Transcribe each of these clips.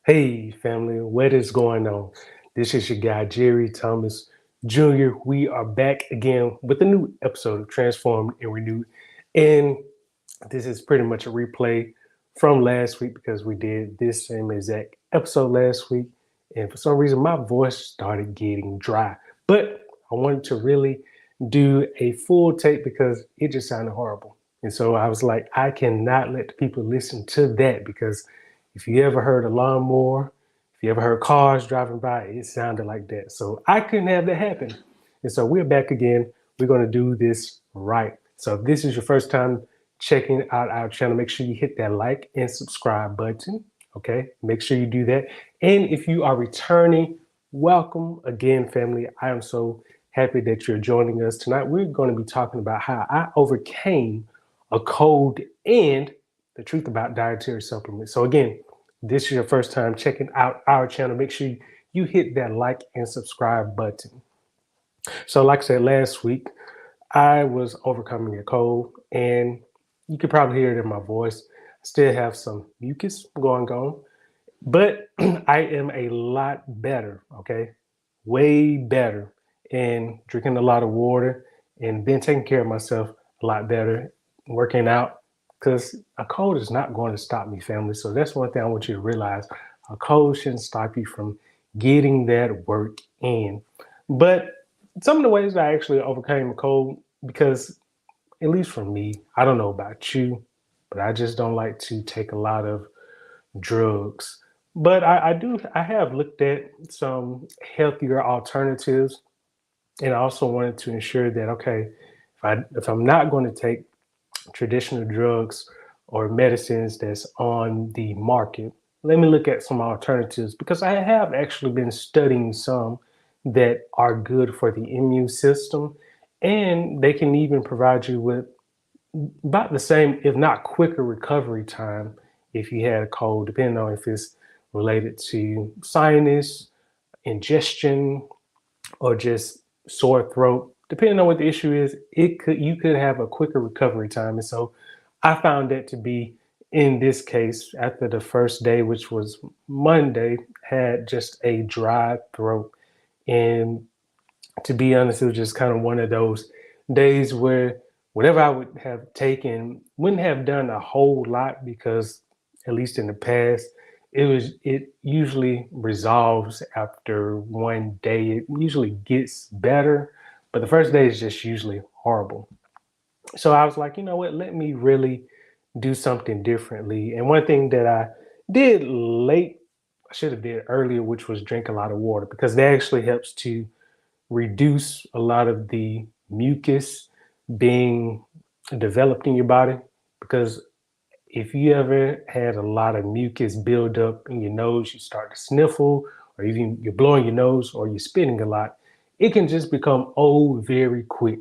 Hey family, what is going on? This is your guy Jerry Thomas Jr. We are back again with a new episode of Transformed and Renewed. And this is pretty much a replay from last week because we did this same exact episode last week. And for some reason, my voice started getting dry. But I wanted to really do a full take because it just sounded horrible. And so I was like, I cannot let the people listen to that because if you ever heard a lawnmower, if you ever heard cars driving by, it sounded like that. So I couldn't have that happen. And so we're back again. We're going to do this right. So if this is your first time checking out our channel, make sure you hit that like and subscribe button. Okay, make sure you do that. And if you are returning, welcome again, family. I am so happy that you're joining us tonight. We're going to be talking about how I overcame a cold and the truth about dietary supplements. So again, this is your first time checking out our channel, make sure you hit that like and subscribe button. So like I said last week, I was overcoming a cold, and you could probably hear it in my voice. I still have some mucus going on, but I am a lot better, okay? Way better, and drinking a lot of water and been taking care of myself a lot better, working out, because a cold is not going to stop me, family. So that's one thing I want you to realize. A cold shouldn't stop you from getting that work in. But some of the ways I actually overcame a cold, because at least for me, I don't know about you, but I just don't like to take a lot of drugs. But I have looked at some healthier alternatives, and I also wanted to ensure that, okay, if I'm not going to take traditional drugs or medicines that's on the market, let me look at some alternatives, because I have actually been studying some that are good for the immune system, and they can even provide you with about the same, if not quicker, recovery time if you had a cold, depending on if it's related to sinus, ingestion, or just sore throat. Depending on what the issue is, you could have a quicker recovery time. And so I found that to be, in this case, after the first day, which was Monday, had just a dry throat. And to be honest, it was just kind of one of those days where whatever I would have taken wouldn't have done a whole lot, because at least in the past, it usually resolves after one day. It usually gets better, but the first day is just usually horrible. So I was like, you know what, let me really do something differently. And one thing that I did late, I should have did earlier, which was drink a lot of water, because that actually helps to reduce a lot of the mucus being developed in your body. Because if you ever had a lot of mucus build up in your nose, you start to sniffle, or even you're blowing your nose, or you're spitting a lot, it can just become old very quick.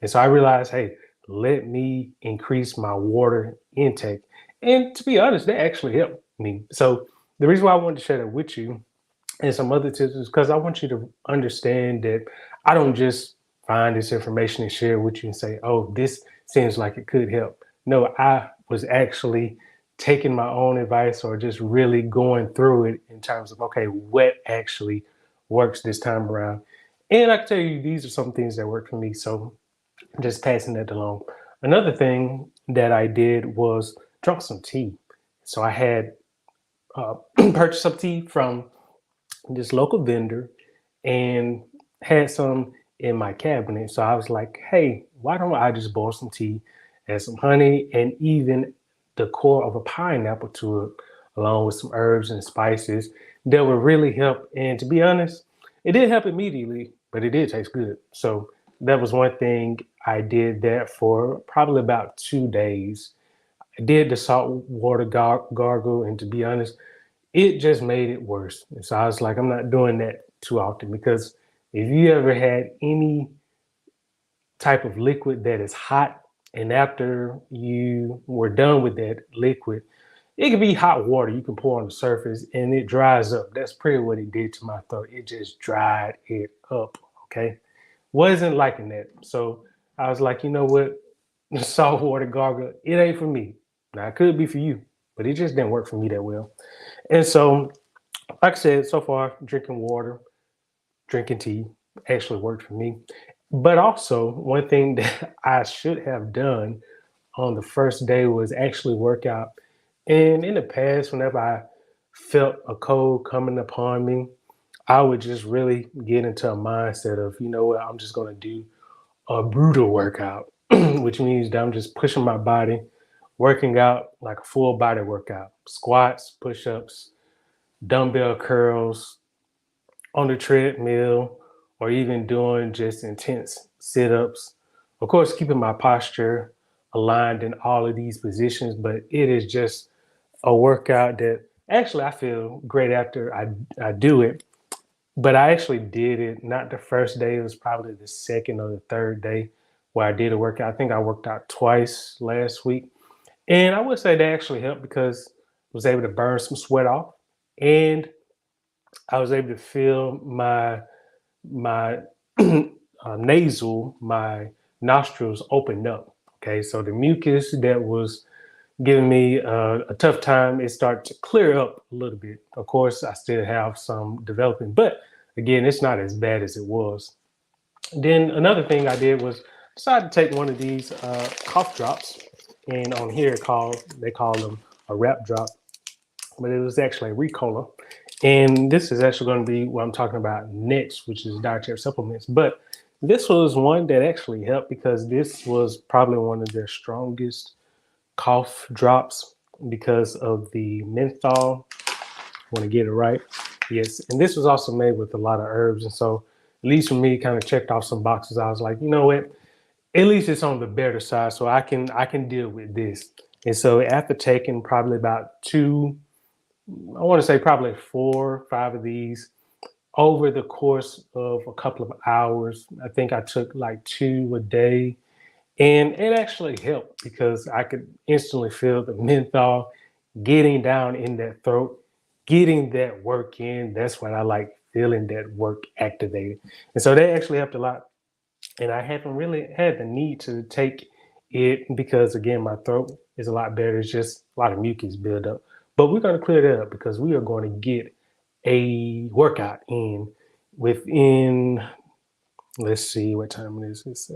And so I realized, hey, let me increase my water intake. And to be honest, that actually helped me. So the reason why I wanted to share that with you and some other tips is because I want you to understand that I don't just find this information and share with you and say, oh, this seems like it could help. No, I was actually taking my own advice, or just really going through it in terms of, okay, what actually works this time around. And I can tell you, these are some things that work for me. So I'm just passing that along. Another thing that I did was drunk some tea. So I had purchased some tea from this local vendor and had some in my cabinet. So I was like, hey, why don't I just boil some tea, add some honey, and even the core of a pineapple to it, along with some herbs and spices that would really help. And to be honest, it didn't help immediately, but it did taste good. So that was one thing. I did that for probably about 2 days. I did the salt water gargle, and to be honest, it just made it worse. And so I was like, I'm not doing that too often, because if you ever had any type of liquid that is hot, and after you were done with that liquid, it could be hot water you can pour on the surface and it dries up. That's pretty what it did to my throat. It just dried it up. Okay. Wasn't liking that. So I was like, you know what? The saltwater gargle, it ain't for me. Now it could be for you, but it just didn't work for me that well. And so Like I said, so far, drinking water, drinking tea actually worked for me. But also, one thing that I should have done on the first day was actually work out. And in the past, whenever I felt a cold coming upon me, I would just really get into a mindset of, you know what, I'm just going to do a brutal workout, which means that I'm just pushing my body, working out like a full body workout, squats, push ups, dumbbell curls, on the treadmill, or even doing just intense sit ups. Of course, keeping my posture aligned in all of these positions, but it is just a workout that actually I feel great after I do it. But I actually did it not the first day, it was probably the second or the third day where I did a workout. I think I worked out twice last week. And I would say that actually helped because I was able to burn some sweat off and I was able to feel my my nostrils opened up. Okay, so the mucus that was giving me a tough time, it started to clear up a little bit. Of course, I still have some developing, but again, it's not as bad as it was. Then another thing I did was decided to take one of these cough drops, and on here they call them a rap drop, but it was actually a Ricola. And this is actually going to be what I'm talking about next, which is dietary supplements. But this was one that actually helped because this was probably one of their strongest cough drops because of the menthol. I want to get it right. Yes. And this was also made with a lot of herbs. And so, at least for me, kind of checked off some boxes. I was like, you know what? At least it's on the better side. So I can deal with this. And so after taking probably about I want to say probably 4 or 5 of these over the course of a couple of hours. I think I took like 2 a day, and it actually helped because I could instantly feel the menthol getting down in that throat, getting that work in. That's what I like, feeling that work activated. And so that actually helped a lot. And I haven't really had the need to take it because, again, my throat is a lot better. It's just a lot of mucus buildup. But we're going to clear that up because we are going to get a workout in within, let's see what time it is.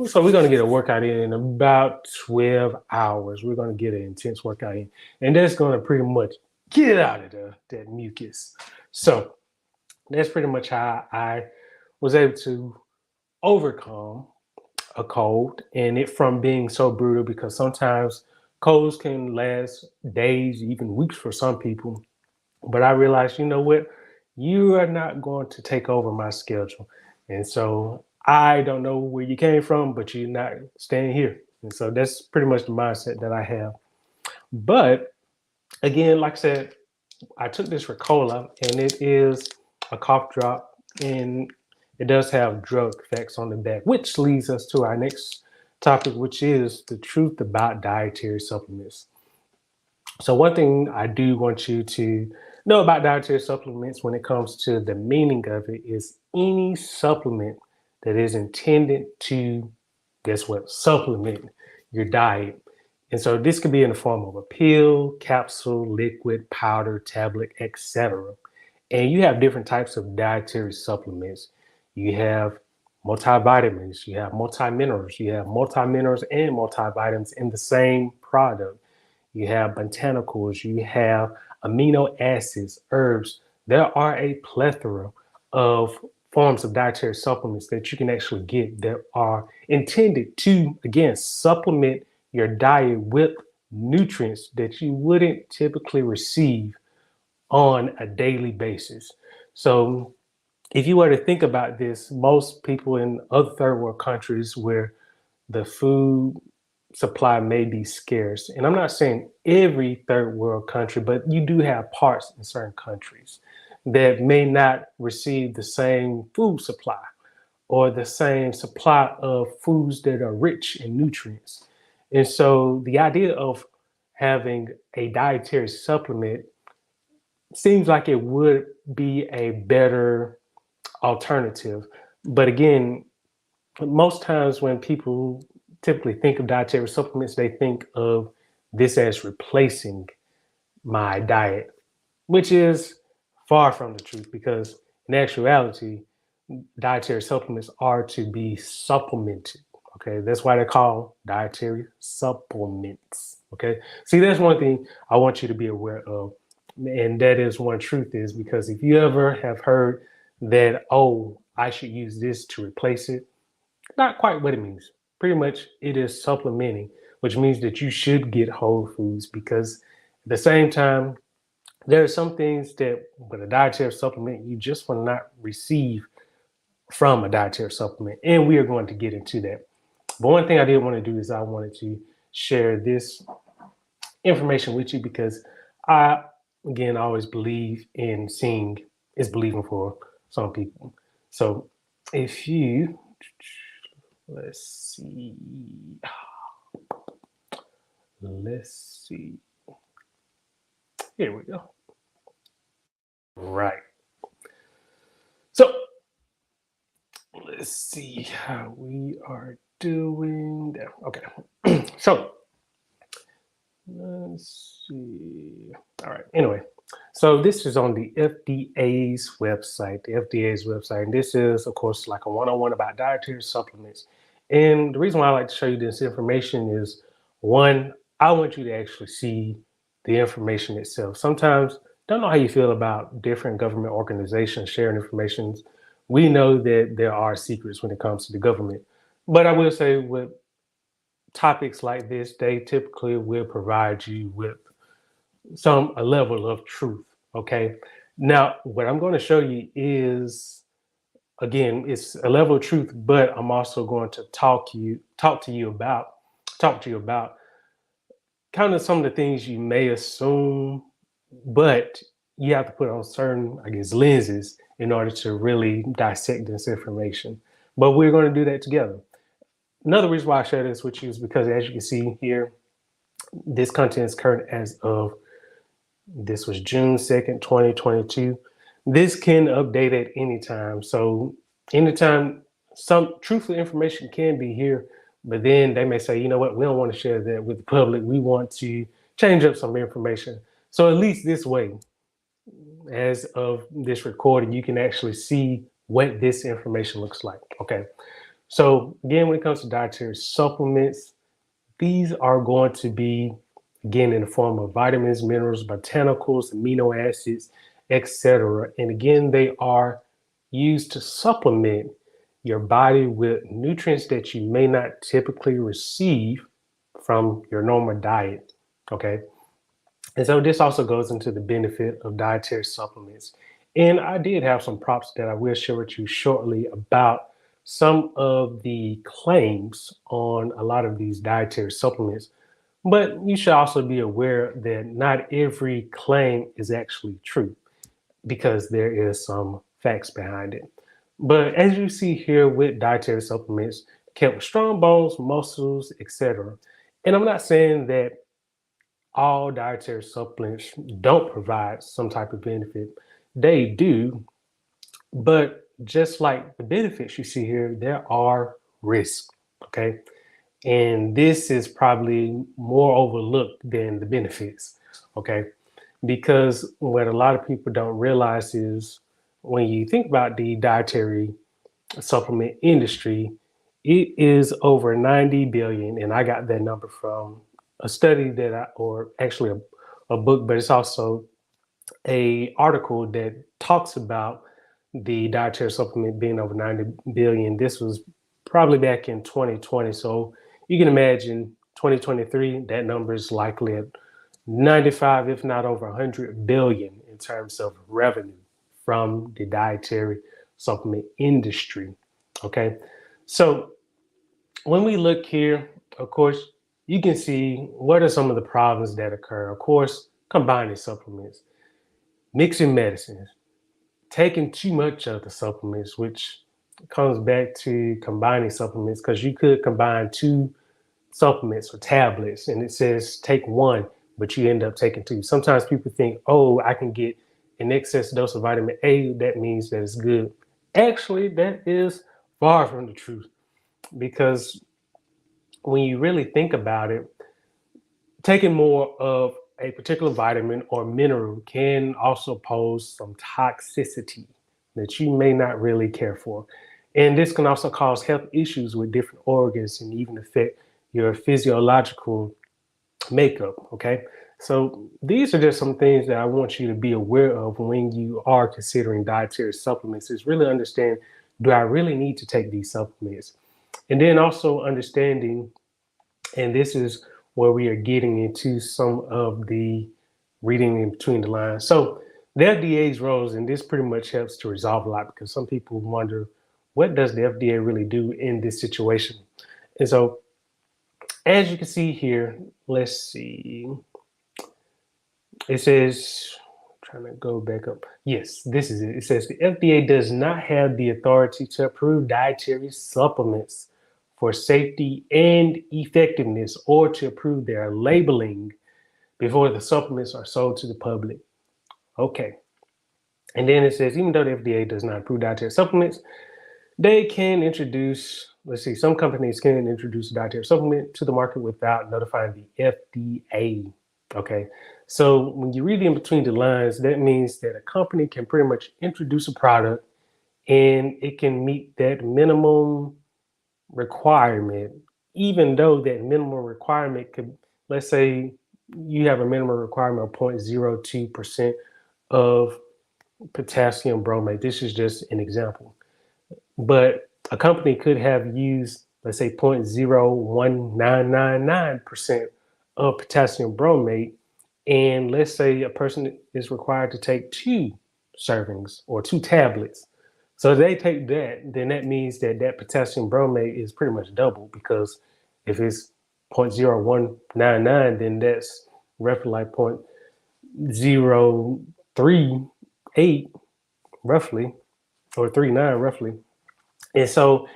So we're going to get a workout in about 12 hours. We're going to get an intense workout in. And that's going to pretty much get out of that mucus. So that's pretty much how I was able to overcome a cold and it from being so brutal because sometimes colds can last days, even weeks for some people. But I realized, you know what? You are not going to take over my schedule. And so I don't know where you came from, but you're not staying here. And so that's pretty much the mindset that I have. But again, like I said, I took this Ricola and it is a cough drop and it does have drug effects on the back, which leads us to our next topic, which is the truth about dietary supplements. So, one thing I do want you to know about dietary supplements when it comes to the meaning of it is any supplement that is intended to, guess what, supplement your diet. And so this could be in the form of a pill, capsule, liquid, powder, tablet, etc. And you have different types of dietary supplements. You have multivitamins, you have multiminerals, you have multiminerals and multivitamins in the same product. You have botanicals, you have amino acids, herbs. There are a plethora of forms of dietary supplements that you can actually get that are intended to, again, supplement your diet with nutrients that you wouldn't typically receive on a daily basis. So, if you were to think about this, most people in other third world countries where the food supply may be scarce, and I'm not saying every third world country, but you do have parts in certain countries that may not receive the same food supply or the same supply of foods that are rich in nutrients. And so the idea of having a dietary supplement seems like it would be a better alternative. But again, most times when people typically think of dietary supplements, they think of this as replacing my diet, which is far from the truth, because in actuality, dietary supplements are to be supplemented. Okay, that's why they're called dietary supplements. Okay, see, that's one thing I want you to be aware of, and that is one truth is because if you ever have heard that, oh, I should use this to replace it, not quite what it means. Pretty much, it is supplementing, which means that you should get whole foods because at the same time, there are some things that with a dietary supplement you just will not receive from a dietary supplement. And we are going to get into that. But one thing I did want to do is I wanted to share this information with you because I, again, always believe in seeing is believing for some people. So if you, let's see, let's see, here we go. Right. So let's see how we are doing there. Okay. So let's see. All right. Anyway, so this is on the FDA's website, and this is, of course, like a one-on-one about dietary supplements. And the reason why I like to show you this information is, one, I want you to actually see the information itself. Sometimes, don't know how you feel about different government organizations sharing information. We know that there are secrets when it comes to the government, but I will say with topics like this, they typically will provide you with a level of truth. Okay. Now, what I'm going to show you is, again, it's a level of truth, but I'm also going to talk to you about kind of some of the things you may assume, but you have to put on certain, I guess, lenses in order to really dissect this information. But we're going to do that together. Another reason why I share this with you is because, as you can see here, this content is current as of, this was June 2nd, 2022. This can update at any time. So anytime some truthful information can be here, but then they may say, you know what, we don't want to share that with the public. We want to change up some information. So at least this way, as of this recording, you can actually see what this information looks like. Okay. So again, when it comes to dietary supplements, these are going to be, again, in the form of vitamins, minerals, botanicals, amino acids, etc. And again, they are used to supplement your body with nutrients that you may not typically receive from your normal diet. Okay. And so this also goes into the benefit of dietary supplements. And I did have some props that I will share with you shortly about some of the claims on a lot of these dietary supplements. But you should also be aware that not every claim is actually true because there is some facts behind it. But as you see here with dietary supplements, kept with strong bones, muscles, etc. And I'm not saying that all dietary supplements don't provide some type of benefit. They do, but just like the benefits you see here, there are risks. Okay. And this is probably more overlooked than the benefits. Okay. Because what a lot of people don't realize is when you think about the dietary supplement industry, it is over 90 billion. And I got that number from a study or actually a book, but it's also a article that talks about the dietary supplement being over 90 billion. This was probably back in 2020. So you can imagine 2023, that number is likely at 95, if not over 100 billion in terms of revenue from the dietary supplement industry. Okay. So when we look here, of course, you can see what are some of the problems that occur. Of course, combining supplements, mixing medicines, taking too much of the supplements, which comes back to combining supplements because you could combine two supplements or tablets and it says take one, but you end up taking two. Sometimes people think, oh, I can get an excess dose of vitamin A. That means that it's good. Actually, that is far from the truth because when you really think about it, taking more of a particular vitamin or mineral can also pose some toxicity that you may not really care for. And this can also cause health issues with different organs and even affect your physiological makeup. Okay. So these are just some things that I want you to be aware of when you are considering dietary supplements, is really understand, do I really need to take these supplements? And then also understanding, and this is where we are getting into some of the reading in between the lines. So the FDA's roles, and this pretty much helps to resolve a lot, because some people wonder, what does the FDA really do in this situation? And so as you can see here, let's see, it says, trying to go back up. Yes, this is it. It says the FDA does not have the authority to approve dietary supplements for safety and effectiveness, or to approve their labeling before the supplements are sold to the public. Okay. And then it says, even though the FDA does not approve dietary supplements, they can introduce, let's see, some companies can introduce a dietary supplement to the market without notifying the FDA. Okay. So when you read in between the lines, that means that a company can pretty much introduce a product and it can meet that minimum requirement, even though that minimum requirement could, let's say you have a minimum requirement of 0.02% of potassium bromate. This is just an example. But a company could have used, let's say, 0.01999% of potassium bromate. And let's say a person is required to take 2 servings or 2 tablets. So if they take that, then that means that that potassium bromate is pretty much double, because if it's 0.0199, then that's roughly like 0.038 roughly, or 39 roughly. And so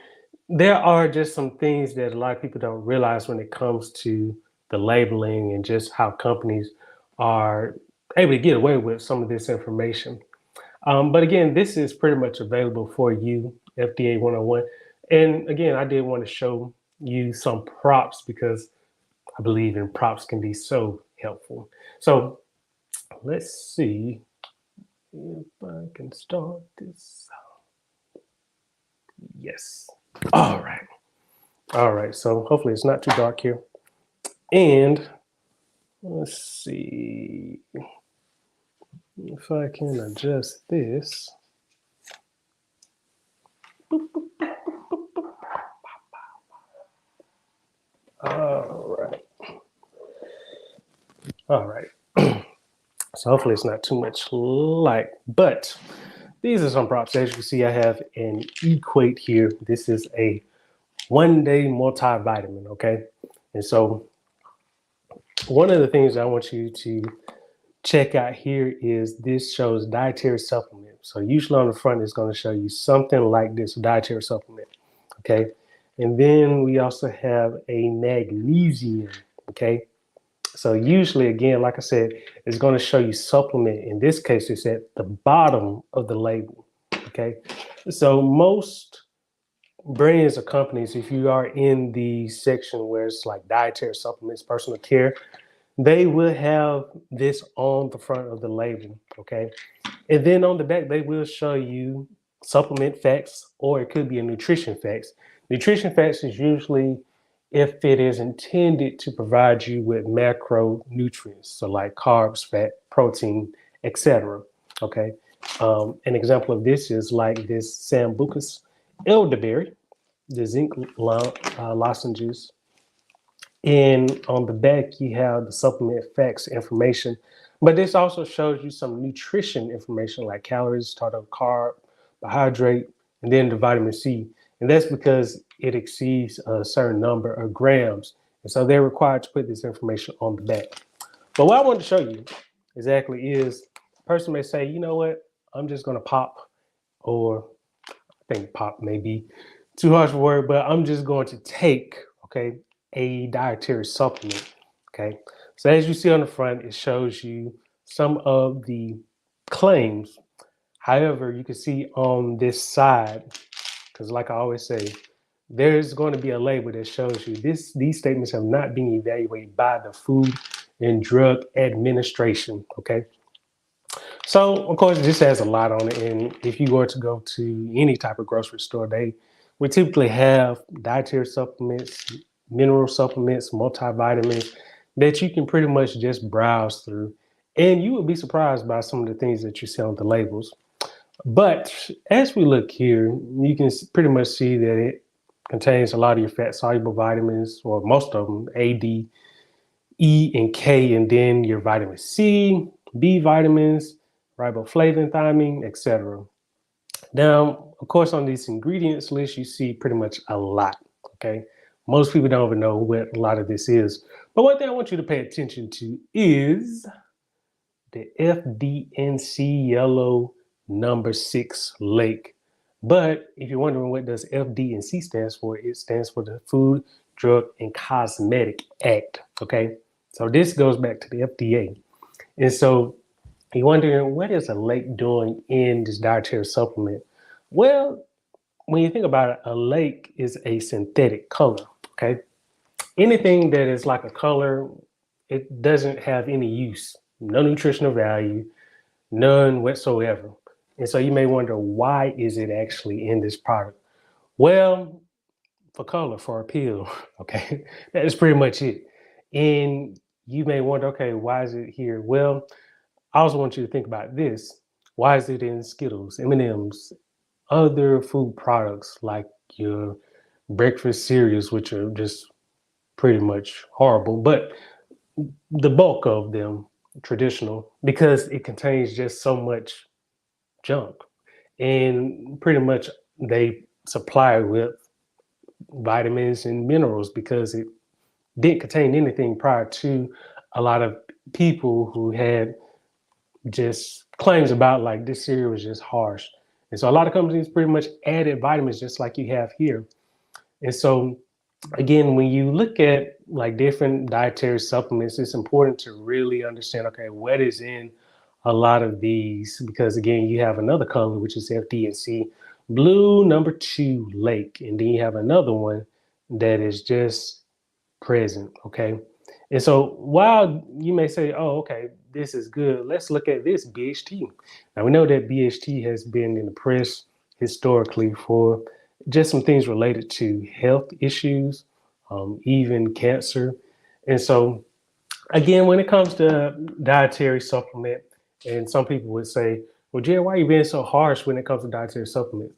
there are just some things that a lot of people don't realize when it comes to the labeling and just how companies are able to get away with some of this information. But again, this is pretty much available for you, FDA 101. And again, I did want to show you some props, because I believe in props can be so helpful. So let's see if I can start this. Yes. All right. All right. So hopefully it's not too dark here. And let's see if I can adjust this. All right. All right. So hopefully it's not too much light, but these are some props. As you can see, I have an Equate here. This is a 1-day multivitamin, okay? And so one of the things I want you to check out here is this shows dietary supplement. So usually on the front, it's going to show you something like this, dietary supplement, okay? And then we also have a magnesium, okay? So usually, again, like I said, it's going to show you supplement. In this case, it's at the bottom of the label, okay? So most brands or companies, if you are in the section where it's like dietary supplements, personal care, they will have this on the front of the label, okay? And then on the back, they will show you supplement facts, or it could be a nutrition facts. Nutrition facts is usually if it is intended to provide you with macronutrients, so like carbs, fat, protein, etc. Okay. An example of this is like this Sambucus elderberry, the zinc lozenges. And on the back, you have the supplement facts information, but this also shows you some nutrition information like calories, total carbohydrate, and then the vitamin C. And that's because it exceeds a certain number of grams. And so they're required to put this information on the back. But what I want to show you exactly is, a person may say, you know what, I'm just going to pop, or I think pop may be too harsh a word, but I'm just going to take, okay, a dietary supplement, okay? So as you see on the front, it shows you some of the claims. However, you can see on this side, because like I always say, there's going to be a label that shows you these statements have not been evaluated by the Food and Drug Administration. Okay. So, of course, this has a lot on it. And if you were to go to any type of grocery store, they would typically have dietary supplements, mineral supplements, multivitamins that you can pretty much just browse through. And you would be surprised by some of the things that you see on the labels. But as we look here, you can pretty much see that it contains a lot of your fat soluble vitamins, or most of them, A, D, E, and K, and then your vitamin C, B vitamins, riboflavin, thiamine, etc. Now, of course, on these ingredients list, you see pretty much a lot. Okay. Most people don't even know what a lot of this is. But one thing I want you to pay attention to is the FDNC yellow number 6 lake. But if you're wondering what does FDNC stands for, it stands for the Food, Drug, and Cosmetic Act. Okay, so this goes back to the FDA. And so you're wondering, what is a lake doing in this dietary supplement? Well, when you think about it, a lake is a synthetic color. Okay, anything that is like a color, it doesn't have any use, no nutritional value, none whatsoever. And so you may wonder, why is it actually in this product? Well, for color, for appeal. Okay, that is pretty much it. And you may wonder, okay, why is it here? Well, I also want you to think about this. Why is it in Skittles, M&Ms, other food products like your breakfast cereals, which are just pretty much horrible, but the bulk of them traditional, because it contains just so much junk, and pretty much they supply with vitamins and minerals because it didn't contain anything prior to a lot of people who had just claims about like this cereal was just harsh. And so a lot of companies pretty much added vitamins just like you have here. And so again, when you look at like different dietary supplements, it's important to really understand, okay, what is in a lot of these, because again, you have another color, which is FD&C, blue number 2 lake, and then you have another one that is just present. Okay. And so while you may say, oh, okay, this is good, let's look at this BHT. Now we know that BHT has been in the press historically for just some things related to health issues, even cancer. And so again, when it comes to dietary supplement, and some people would say, well, Jerry, why are you being so harsh when it comes to dietary supplements?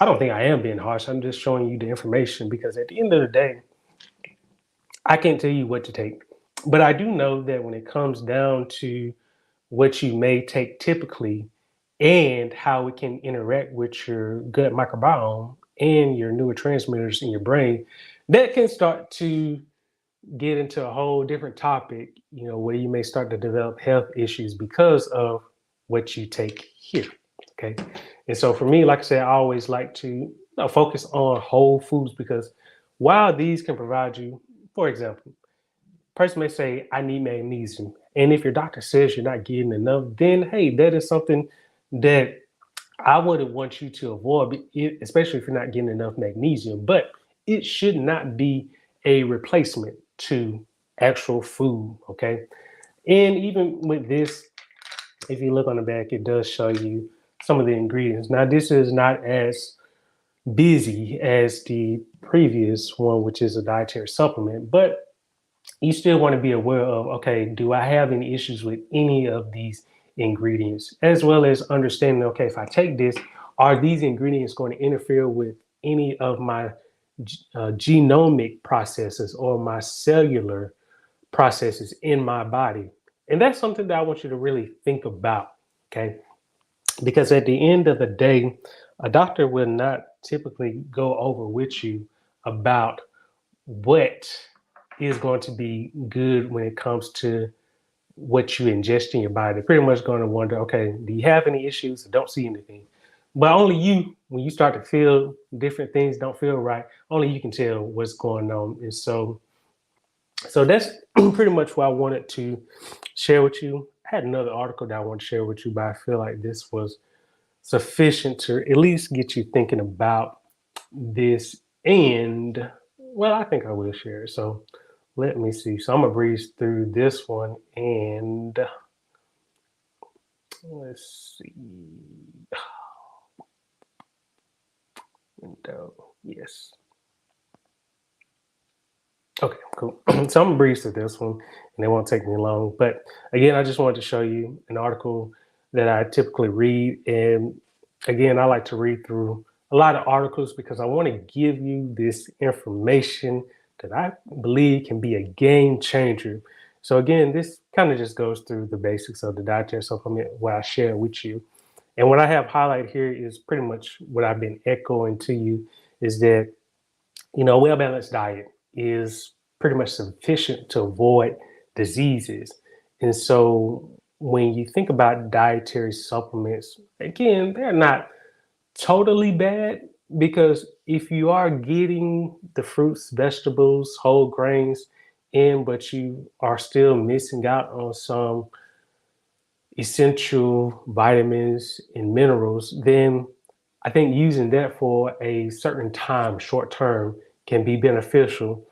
I don't think I am being harsh. I'm just showing you the information, because at the end of the day, I can't tell you what to take. But I do know that when it comes down to what you may take typically and how it can interact with your gut microbiome and your neurotransmitters in your brain, that can start to get into a whole different topic, where you may start to develop health issues because of what you take here. Okay. And so for me, like I said, I always like to focus on whole foods, because while these can provide you, for example, person may say, I need magnesium. And if your doctor says you're not getting enough, then hey, that is something that I would want you to avoid, especially if you're not getting enough magnesium. But it should not be a replacement to actual food. Okay. And even with this, if you look on the back, it does show you some of the ingredients. Now, this is not as busy as the previous one, which is a dietary supplement, but you still want to be aware of, okay, do I have any issues with any of these ingredients? As well as understanding, okay, if I take this, are these ingredients going to interfere with any of my genomic processes or my cellular processes in my body? And that's something that I want you to really think about, okay? Because at the end of the day, a doctor will not typically go over with you about what is going to be good when it comes to what you ingest in your body. They're pretty much going to wonder, okay, do you have any issues? I don't see anything. But only you, when you start to feel different things don't feel right, only you can tell what's going on. And so that's pretty much what I wanted to share with you. I had another article that I want to share with you, but I feel like this was sufficient to at least get you thinking about this. And well, I think I will share it. So let me see. So I'm gonna breeze through this one and let's see. Window, yes. Okay, cool. So I'm gonna breeze through this one and it won't take me long. But again, I just wanted to show you an article that I typically read. And again, I like to read through a lot of articles because I want to give you this information that I believe can be a game changer. So again, this kind of just goes through the basics of the dietary supplement, what I share with you. And what I have highlighted here is pretty much what I've been echoing to you is that a well-balanced diet is pretty much sufficient to avoid diseases. And so when you think about dietary supplements, again, they're not totally bad because if you are getting the fruits, vegetables, whole grains in, but you are still missing out on some essential vitamins and minerals, then I think using that for a certain time, short term, can be beneficial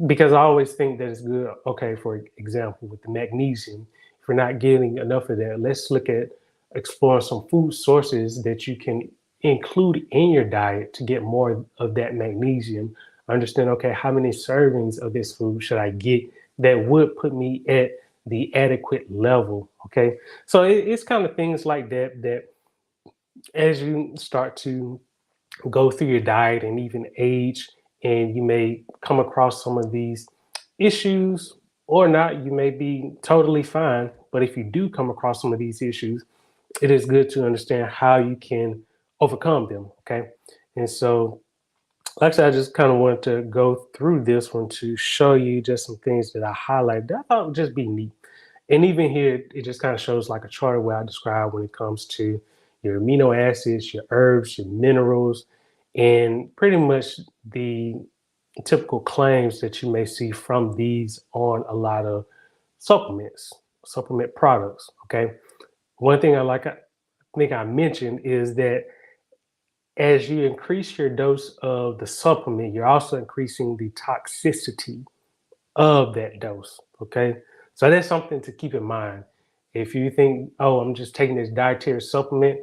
because I always think that it's good. Okay, for example, with the magnesium, if we're not getting enough of that, let's look at exploring some food sources that you can include in your diet to get more of that magnesium. Understand, okay, how many servings of this food should I get that would put me at the adequate level? Okay, so it's kind of things like that that as you start to go through your diet and even age, and you may come across some of these issues or not, you may be totally fine. But if you do come across some of these issues, it is good to understand how you can overcome them. Okay. And so, like I said, I just kind of wanted to go through this one to show you just some things that I highlighted that I thought would just be neat. And even here, it just kind of shows like a chart where I describe when it comes to your amino acids, your herbs, your minerals, and pretty much the typical claims that you may see from these on a lot of supplements, supplement products. Okay. One thing I think I mentioned is that as you increase your dose of the supplement, you're also increasing the toxicity of that dose. Okay. So that's something to keep in mind. If you think, oh, I'm just taking this dietary supplement,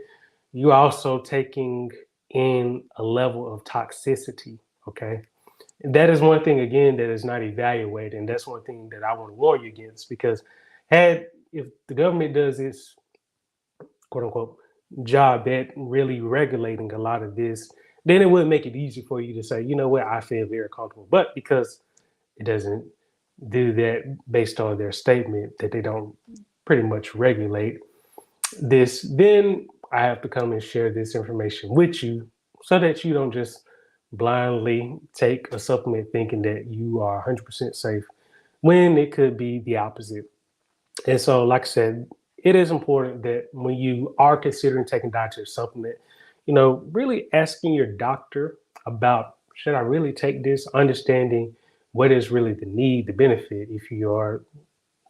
you're also taking in a level of toxicity. Okay. And that is one thing, again, that is not evaluated. And that's one thing that I want to warn you against because if the government does its quote unquote job at really regulating a lot of this, then it would make it easy for you to say, you know what, I feel very comfortable. But because it doesn't do that based on their statement that they don't pretty much regulate this, then I have to come and share this information with you so that you don't just blindly take a supplement thinking that you are 100% safe when it could be the opposite. And so, like I said, it is important that when you are considering taking dietary supplement, really asking your doctor about should I really take this, understanding what is really the need, the benefit. If you are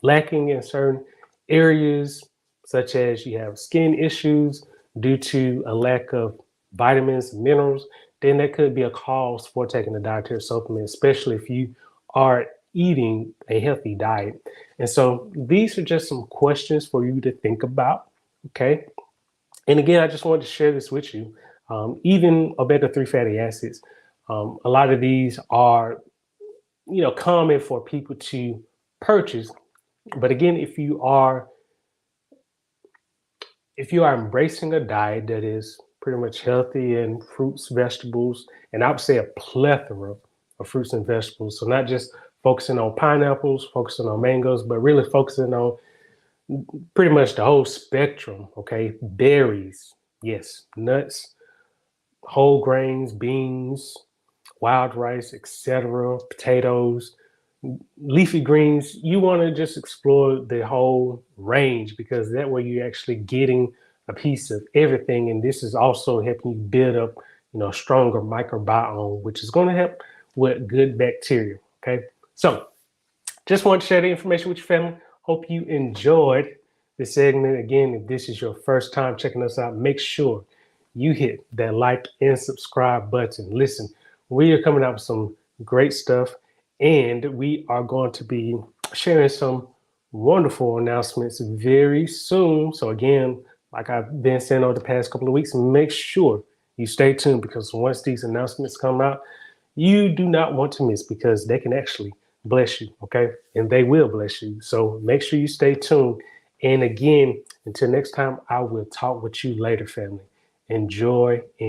lacking in certain areas, such as you have skin issues due to a lack of vitamins and minerals, then that could be a cause for taking a dietary supplement, especially if you are eating a healthy diet. And so these are just some questions for you to think about. Okay. And again, I just wanted to share this with you. Even omega-3 fatty acids, a lot of these are, common for people to purchase. But again, if you are embracing a diet that is pretty much healthy and fruits, vegetables, and I would say a plethora of fruits and vegetables. So not just focusing on pineapples, focusing on mangoes, but really focusing on pretty much the whole spectrum. Okay, berries, yes, nuts, whole grains, beans, wild rice, etc., potatoes, leafy greens. You want to just explore the whole range because that way you're actually getting a piece of everything, and this is also helping you build up, stronger microbiome, which is going to help with good bacteria. Okay, so just want to share the information with your family. Hope you enjoyed this segment. Again, if this is your first time checking us out, make sure you hit that like and subscribe button. Listen, we are coming out with some great stuff And we are going to be sharing some wonderful announcements very soon. So, again, like I've been saying over the past couple of weeks, make sure you stay tuned because once these announcements come out, you do not want to miss because they can actually bless you, okay? And they will bless you. So make sure you stay tuned. And again, until next time, I will talk with you later, family. Enjoy.